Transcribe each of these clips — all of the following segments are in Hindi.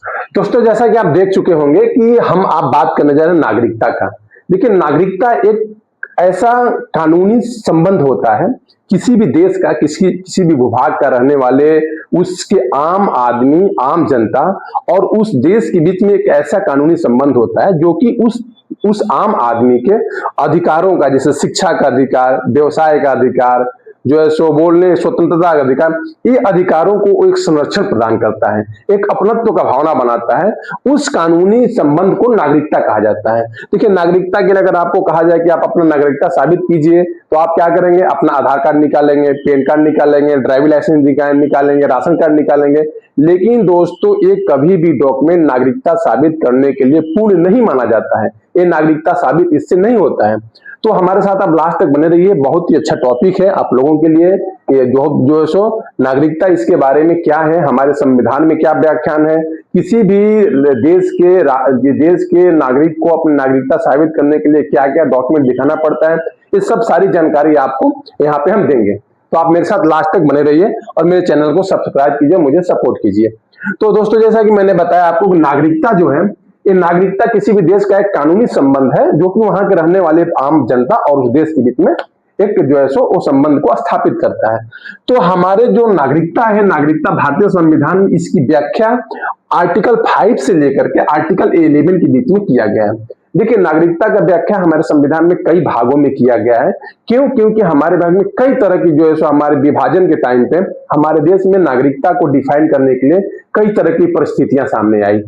दोस्तों, जैसा कि आप देख चुके होंगे कि हम आप बात करने जा रहे हैं नागरिकता का। देखिए, नागरिकता एक ऐसा कानूनी संबंध होता है किसी भी देश का, किसी किसी भी भूभाग का रहने वाले उसके आम आदमी, आम जनता और उस देश के बीच में एक ऐसा कानूनी संबंध होता है जो कि उस आम आदमी के अधिकारों का, जैसे शिक्षा का अधिकार, व्यवसाय का अधिकार, जो है सो बोलने स्वतंत्रता का अधिकार, ये अधिकारों को एक संरक्षण प्रदान करता है, एक अपनत्व का भावना बनाता है। उस कानूनी संबंध को नागरिकता कहा जाता है। देखिए, नागरिकता के लिए अगर आपको कहा जाए कि आप अपना नागरिकता साबित कीजिए, तो आप क्या करेंगे? अपना आधार कार्ड निकालेंगे, पैन कार्ड निकालेंगे, ड्राइविंग लाइसेंस निकालेंगे, राशन कार्ड निकालेंगे। लेकिन दोस्तों, ये कभी भी डॉक्यूमेंट नागरिकता साबित करने के लिए पूर्ण नहीं माना जाता है। ये नागरिकता साबित इससे नहीं होता है। तो हमारे साथ आप लास्ट तक बने रहिए, बहुत ही अच्छा टॉपिक है आप लोगों के लिए। ये जो है सो नागरिकता, इसके बारे में क्या है, हमारे संविधान में क्या व्याख्यान है, किसी भी देश के नागरिक को अपनी नागरिकता साबित करने के लिए क्या क्या डॉक्यूमेंट दिखाना पड़ता है, ये सब सारी जानकारी आपको यहाँ पे हम देंगे। तो आप मेरे साथ लास्ट तक बने रहिए और मेरे चैनल को सब्सक्राइब कीजिए, मुझे सपोर्ट कीजिए। तो दोस्तों, जैसा कि मैंने बताया आपको, नागरिकता जो है, ये नागरिकता किसी भी देश का एक कानूनी संबंध है जो कि वहां के रहने वाले आम जनता और उस देश के बीच में एक जो है सो वो संबंध को स्थापित करता है। तो हमारे जो नागरिकता है, नागरिकता भारतीय संविधान में इसकी व्याख्या आर्टिकल 5 से लेकर के आर्टिकल 11 के बीच में किया गया है। देखिए, नागरिकता का व्याख्या हमारे संविधान में कई भागों में किया गया है। क्यों? क्योंकि हमारे भाग में कई तरह की जो है सो हमारे विभाजन के टाइम पे हमारे देश में नागरिकता को डिफाइन करने के लिए कई तरह की परिस्थितियां सामने आई।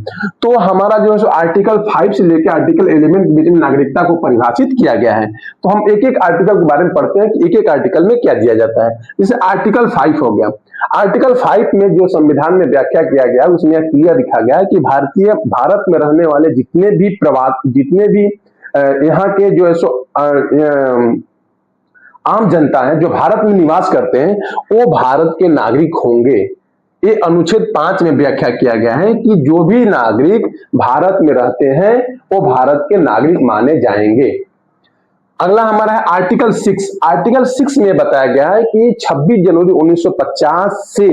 तो हमारा जो है सो आर्टिकल 5 से लेकर आर्टिकल 11 के बीच में नागरिकता को परिभाषित किया गया है। तो हम एक एक आर्टिकल के बारे में पढ़ते हैं कि एक एक आर्टिकल में क्या दिया जाता है। जैसे आर्टिकल 5 हो गया। आर्टिकल 5 में जो संविधान में व्याख्या किया गया, उसमें क्लियर लिखा गया है कि भारत में रहने वाले जितने भी यहाँ के जो है सो आम जनता है, जो भारत में निवास करते हैं, वो भारत के नागरिक होंगे। ये अनुच्छेद 5 में व्याख्या किया गया है कि जो भी नागरिक भारत में रहते हैं वो भारत के नागरिक माने जाएंगे। अगला हमारा है आर्टिकल 6। आर्टिकल 6 में बताया गया है कि 26 जनवरी 1950 से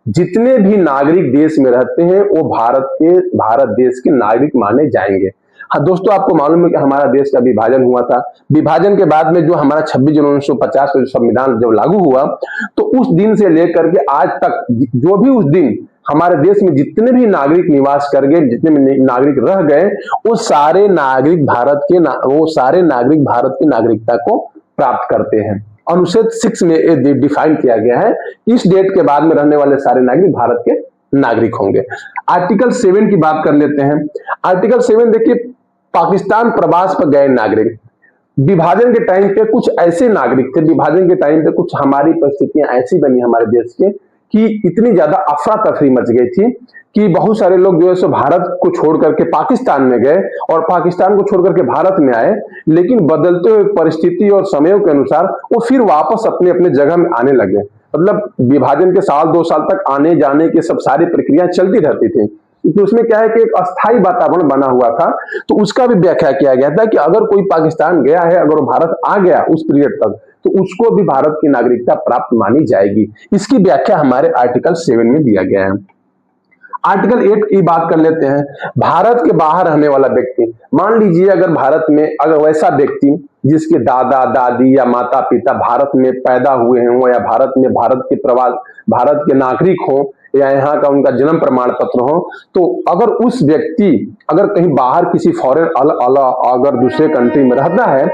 जितने भी नागरिक देश में रहते हैं वो भारत देश के नागरिक माने जाएंगे। हाँ दोस्तों, आपको मालूम है कि हमारा देश का विभाजन हुआ था। विभाजन के बाद में जो हमारा 26 जनवरी 1950 को संविधान जब लागू हुआ, तो उस दिन से लेकर के आज तक जो भी उस दिन हमारे देश में जितने भी नागरिक निवास कर गए, जितने भी नागरिक रह गए, वो सारे नागरिक भारत की नागरिकता को प्राप्त करते हैं। अनुच्छेद 6 में डिफाइन किया गया है, इस डेट के बाद में रहने वाले सारे नागरिक भारत के नागरिक होंगे। आर्टिकल 7 की बात कर लेते हैं। आर्टिकल 7 देखिए, पाकिस्तान प्रवास पर गए नागरिक। विभाजन के टाइम पे कुछ ऐसे नागरिक थे, विभाजन के टाइम पे कुछ हमारी परिस्थितियां ऐसी बनी हमारे देश के कि इतनी ज्यादा अफरा तफरी मच गई थी कि बहुत सारे लोग जो है सो भारत को छोड़ करके पाकिस्तान में गए और पाकिस्तान को छोड़ करके भारत में आए। लेकिन बदलते हुए परिस्थिति और समयों के अनुसार वो फिर वापस अपने अपने जगह में आने लगे। मतलब विभाजन के साल 2 साल तक आने जाने की सब सारी प्रक्रिया चलती रहती थी। तो उसमें क्या है कि एक अस्थायी वातावरण बना हुआ था। तो उसका भी व्याख्या किया गया था कि अगर कोई पाकिस्तान गया है, अगर वो भारत आ गया उस पीरियड तक, तो उसको भी भारत की नागरिकता प्राप्त मानी जाएगी। इसकी व्याख्या हमारे आर्टिकल 7 में दिया गया है। आर्टिकल 8 की बात कर लेते हैं। भारत के बाहर रहने वाला व्यक्ति, मान लीजिए अगर भारत में अगर वैसा व्यक्ति जिसके दादा दादी या माता पिता भारत में पैदा हुए हों या भारत के नागरिक हों या यहाँ का उनका जन्म प्रमाण पत्र हो, तो अगर उस व्यक्ति अगर कहीं बाहर किसी फॉरेन अगर दूसरे कंट्री में रहता है,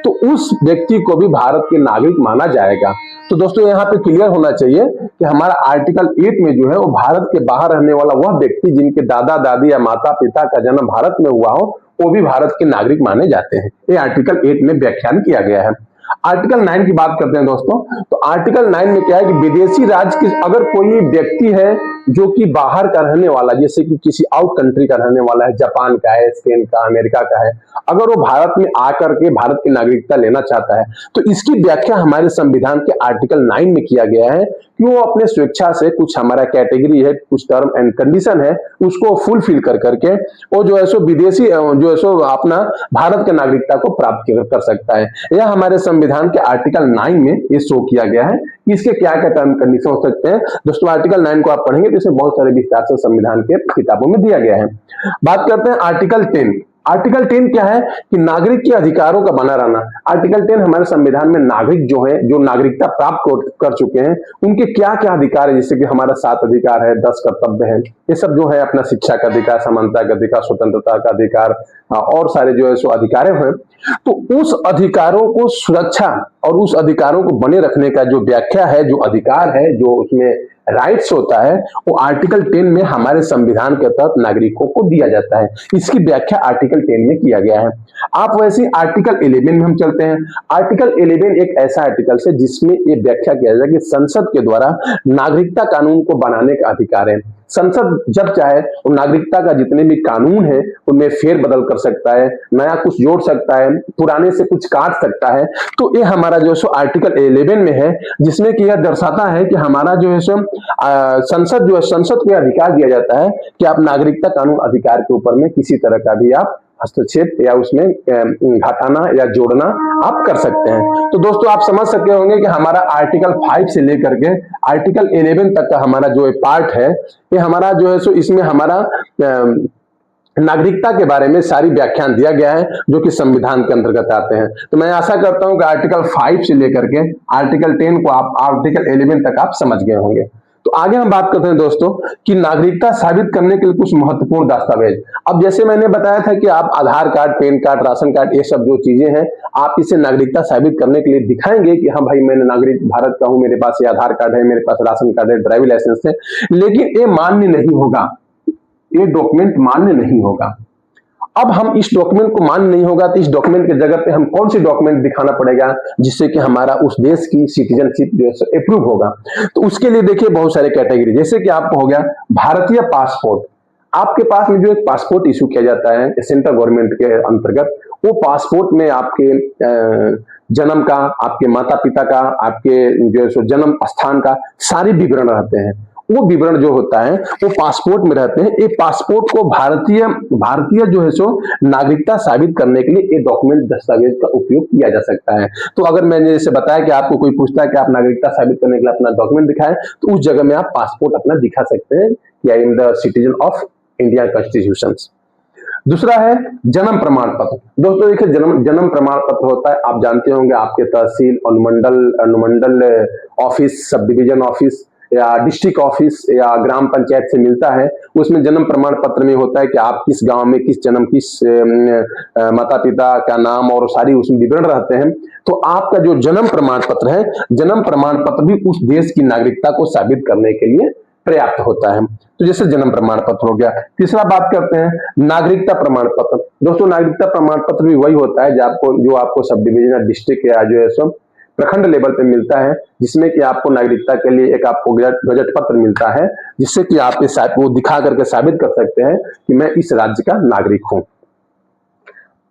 तो उस व्यक्ति को भी भारत के नागरिक माना जाएगा। तो दोस्तों, यहाँ पे क्लियर होना चाहिए कि हमारा आर्टिकल 8 में जो है वो भारत के बाहर रहने वाला वह व्यक्ति जिनके दादा दादी या माता पिता का जन्म भारत में हुआ हो, वो भी भारत के नागरिक माने जाते हैं। ये आर्टिकल 8 में व्याख्यान किया गया है। आर्टिकल 9 की बात करते हैं दोस्तों। तो आर्टिकल 9 में क्या है कि विदेशी राज्य की अगर कोई व्यक्ति है जो कि बाहर का रहने वाला, जैसे कि किसी आउट कंट्री का रहने वाला है, जापान का है, स्पेन का, अमेरिका का है, अगर वो भारत में आकर के भारत की नागरिकता लेना चाहता है तो इसकी व्याख्या हमारे संविधान के आर्टिकल 9 में किया गया है कि वो अपने स्वेच्छा से कुछ हमारा कैटेगरी है, कुछ टर्म एंड कंडीशन है, उसको फुलफिल कर करके वो जो है सो विदेशी जो है सो अपना भारत की नागरिकता को प्राप्त कर सकता है। यह हमारे संविधान के आर्टिकल 9 में ये शो किया गया है कि इसके क्या क्या टर्म कंडीशन हो सकते हैं। दोस्तों आर्टिकल 9 को आप पढ़ेंगे तो इसमें बहुत सारे विस्तार से संविधान के किताबों में दिया गया है। बात करते हैं आर्टिकल 10। आर्टिकल 10 क्या है कि नागरिक के अधिकारों का बना रहना। आर्टिकल 10 हमारे संविधान में नागरिक जो है, जो नागरिकता प्राप्त कर चुके हैं, उनके क्या क्या अधिकार है, जैसे कि हमारा 7 अधिकार है, 10 कर्तव्य है, ये सब जो है अपना शिक्षा का अधिकार, समानता का अधिकार, स्वतंत्रता का अधिकार और सारे जो है सो अधिकार हैं। तो उस अधिकारों को सुरक्षा और उस अधिकारों को बने रखने का जो व्याख्या है, जो अधिकार है, जो उसमें राइट्स होता है, वो आर्टिकल 10 में हमारे संविधान के तहत नागरिकों को दिया जाता है। इसकी व्याख्या आर्टिकल 10 में किया गया है। आप वैसे आर्टिकल 11 में हम चलते हैं। आर्टिकल 11 एक ऐसा आर्टिकल है जिसमें ये व्याख्या किया जाए कि संसद के द्वारा नागरिकता कानून को बनाने का अधिकार है। संसद जब चाहे वो नागरिकता का जितने भी कानून है उनमें फेर बदल कर सकता है, नया कुछ जोड़ सकता है, पुराने से कुछ काट सकता है। तो ये हमारा जो सो आर्टिकल 11 में है, जिसमें कि यह दर्शाता है कि हमारा जो है सो संसद जो है, संसद को अधिकार दिया जाता है कि आप नागरिकता कानून अधिकार के ऊपर में किसी तरह का भी आप हस्तक्षेप या उसमें घटाना या जोड़ना आप कर सकते हैं। तो दोस्तों आप समझ सकते होंगे कि हमारा आर्टिकल 5 से लेकर के आर्टिकल 11 तक का हमारा जो पार्ट है, ये हमारा जो है सो इसमें हमारा नागरिकता के बारे में सारी व्याख्यान दिया गया है जो कि संविधान के अंतर्गत आते हैं। तो मैं आशा करता हूं कि आर्टिकल 5 से लेकर के आर्टिकल 10 को आप आर्टिकल 11 तक आप समझ गए होंगे। तो आगे हम बात करते हैं दोस्तों कि नागरिकता साबित करने के लिए कुछ महत्वपूर्ण दस्तावेज। अब जैसे मैंने बताया था कि आप Aadhaar card, PAN card, ration card, ये सब जो चीजें हैं आप इसे नागरिकता साबित करने के लिए दिखाएंगे कि हाँ भाई मैं नागरिक भारत का हूं, मेरे पास ये आधार कार्ड है, मेरे पास राशन कार्ड है, ड्राइविंग लाइसेंस है। लेकिन ये मान्य नहीं होगा, ये डॉक्यूमेंट मान्य नहीं होगा। अब हम इस डॉक्यूमेंट को मान्य नहीं होगा तो इस डॉक्यूमेंट के जगह पे हम कौन सी डॉक्यूमेंट दिखाना पड़ेगा जिससे कि हमारा उस देश की सिटीजनशिप जो है अप्रूव होगा। तो उसके लिए देखिए बहुत सारे कैटेगरी, जैसे कि आपको हो गया भारतीय पासपोर्ट। आपके पास में जो एक पासपोर्ट इशू किया जाता है सेंट्रल गवर्नमेंट के अंतर्गत, वो पासपोर्ट में आपके जन्म का, आपके माता पिता का, आपके जो है जन्म स्थान का सारे विवरण रहते हैं। वो विवरण जो होता है वो पासपोर्ट में रहते हैं। ये पासपोर्ट को भारतीय जो है सो नागरिकता साबित करने के लिए ये डॉक्यूमेंट दस्तावेज का उपयोग किया जा सकता है। तो अगर मैंने जैसे बताया कि आपको कोई पूछता है कि आप नागरिकता साबित करने के लिए अपना डॉक्यूमेंट दिखाएं, तो उस जगह में आप पासपोर्ट अपना दिखा सकते हैं कि I am the citizen of India constitution. दूसरा है जन्म प्रमाण पत्र। दोस्तों देखिए जन्म प्रमाण पत्र होता है, आप जानते होंगे आपके तहसील, अनुमंडल ऑफिस, सब डिवीजन ऑफिस या डिस्ट्रिक्ट ऑफिस या ग्राम पंचायत से मिलता है। उसमें जन्म प्रमाण पत्र में होता है कि आप किस गांव में किस जन्म, किस माता पिता का नाम और सारी उसमें विवरण रहते हैं। तो आपका जो जन्म प्रमाण पत्र है, जन्म प्रमाण पत्र भी उस देश की नागरिकता को साबित करने के लिए पर्याप्त होता है। तो जैसे जन्म प्रमाण पत्र हो गया। तीसरा बात करते हैं नागरिकता प्रमाण पत्र। दोस्तों नागरिकता प्रमाण पत्र भी वही होता है जो आपको सब डिवीजन, डिस्ट्रिक्ट या जो है सो प्रखंड लेवल पे मिलता है, जिसमें कि आपको नागरिकता के लिए एक आपको गजट पत्र मिलता है, जिससे कि आप वो दिखा करके साबित कर सकते हैं कि मैं इस राज्य का नागरिक हूं।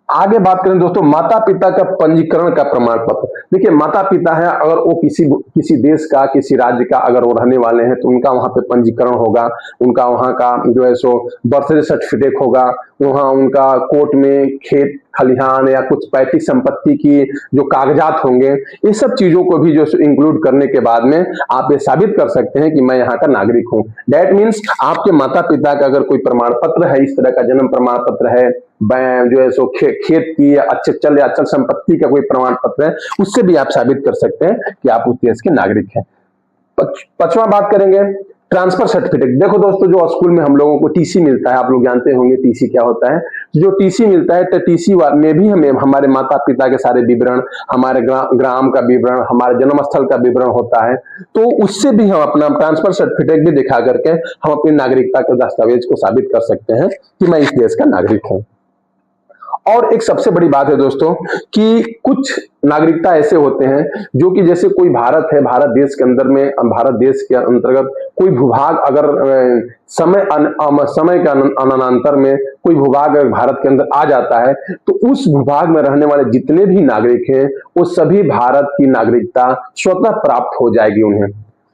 आगे बात करें दोस्तों माता पिता का पंजीकरण का प्रमाण पत्र। देखिए माता पिता है, अगर वो किसी देश का, किसी राज्य का अगर वो रहने वाले हैं तो उनका वहां पे पंजीकरण होगा, उनका वहां का जो है सो बर्थडे सर्टिफिकेट होगा, वहां उनका कोर्ट में खेत खलिहान या कुछ पैतृक संपत्ति की जो कागजात होंगे, ये सब चीजों को भी जो इंक्लूड करने के बाद में आप ये साबित कर सकते हैं कि मैं यहाँ का नागरिक हूँ। दैट मीन्स आपके माता पिता का अगर कोई प्रमाण पत्र है, इस तरह का जन्म प्रमाण पत्र है, जो है सो खेत की अचल या अचल संपत्ति का कोई प्रमाण पत्र है, उससे भी आप साबित कर सकते हैं कि आप उस देश के नागरिक हैं। पांचवा बात करेंगे ट्रांसफर सर्टिफिकेट। देखो दोस्तों जो स्कूल में हम लोगों को टीसी मिलता है, आप लोग जानते होंगे टीसी क्या होता है। जो टीसी मिलता है तो टीसी में भी हमें हमारे माता पिता के सारे विवरण, हमारे ग्राम का विवरण, हमारे जन्म स्थल का विवरण होता है। तो उससे भी हम अपना ट्रांसफर सर्टिफिकेट भी दिखा करके हम अपनी नागरिकता के दस्तावेज को साबित कर सकते हैं कि मैं इस देश का नागरिक हूं। और एक सबसे बड़ी बात है दोस्तों कि कुछ नागरिकता ऐसे होते हैं जो कि जैसे कोई भारत है, भारत देश के अंदर में, भारत देश के अंतर्गत कोई भूभाग अगर समय के अनांतर में कोई भूभाग अगर भारत के अंदर आ जाता है तो उस भूभाग में रहने वाले जितने भी नागरिक हैं वो सभी भारत की नागरिकता स्वतः प्राप्त हो जाएगी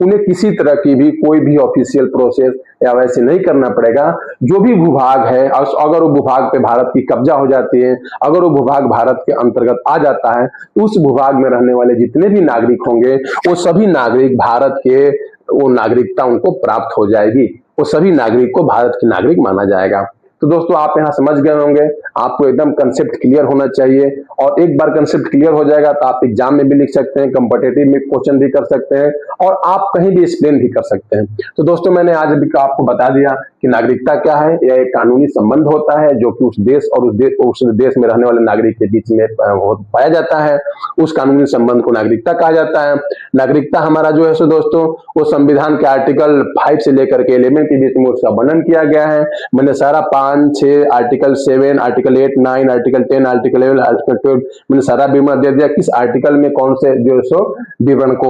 उन्हें किसी तरह की भी कोई भी ऑफिशियल प्रोसेस या वैसे नहीं करना पड़ेगा। जो भी भूभाग है, अगर वो भूभाग पे भारत की कब्जा हो जाती है, अगर वो भूभाग भारत के अंतर्गत आ जाता है, उस भूभाग में रहने वाले जितने भी नागरिक होंगे वो सभी नागरिक भारत के, वो नागरिकता उनको प्राप्त हो जाएगी, वो सभी नागरिक को भारत के नागरिक माना जाएगा। तो दोस्तों आप यहां समझ गए होंगे, आपको एकदम कंसेप्ट क्लियर होना चाहिए, और एक बार कंसेप्ट क्लियर हो जाएगा तो आप एग्जाम में भी लिख सकते हैं, कॉम्पिटिटिव में क्वेश्चन भी कर सकते हैं, और आप कहीं भी एक्सप्लेन भी कर सकते हैं। तो दोस्तों मैंने आज अभी आपको बता दिया कि नागरिकता क्या है। यह एक कानूनी संबंध होता है जो कि उस देश और उस देश में रहने वाले नागरिक के बीच में पाया जाता है। उस कानूनी संबंध को नागरिकता कहा जाता है। नागरिकता हमारा जो है सो दोस्तों वो संविधान के आर्टिकल 5 से लेकर के 11 के बीच में उसका वर्णन किया गया है। मैंने सारा 5, 6, article 7, article 8, 9, article 10, article 11, article 12 मैंने सारा विवरण दे दिया किस आर्टिकल में कौन से जो है सो विवरण को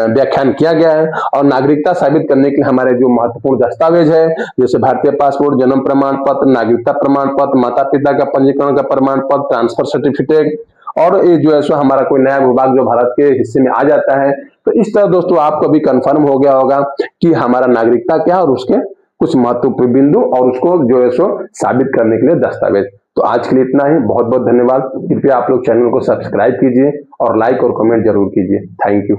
व्याख्यान किया गया है। और नागरिकता साबित करने के लिए हमारे जो महत्वपूर्ण दस्तावेज है जैसे भारतीय पासपोर्ट, जन्म प्रमाण पत्र, नागरिकता प्रमाण पत्र, माता पिता का पंजीकरण का प्रमाण पत्र, ट्रांसफर सर्टिफिकेट, और ये जो है सो हमारा कोई नया विभाग जो भारत के हिस्से में आ जाता है। तो इस तरह दोस्तों आपको भी कंफर्म हो गया होगा कि हमारा नागरिकता क्या और उसके कुछ महत्वपूर्ण बिंदु और उसको जो है सो साबित करने के लिए दस्तावेज। तो आज के लिए इतना ही, बहुत बहुत धन्यवाद। कृपया आप लोग चैनल को सब्सक्राइब कीजिए और लाइक और कमेंट जरूर कीजिए। Thank you.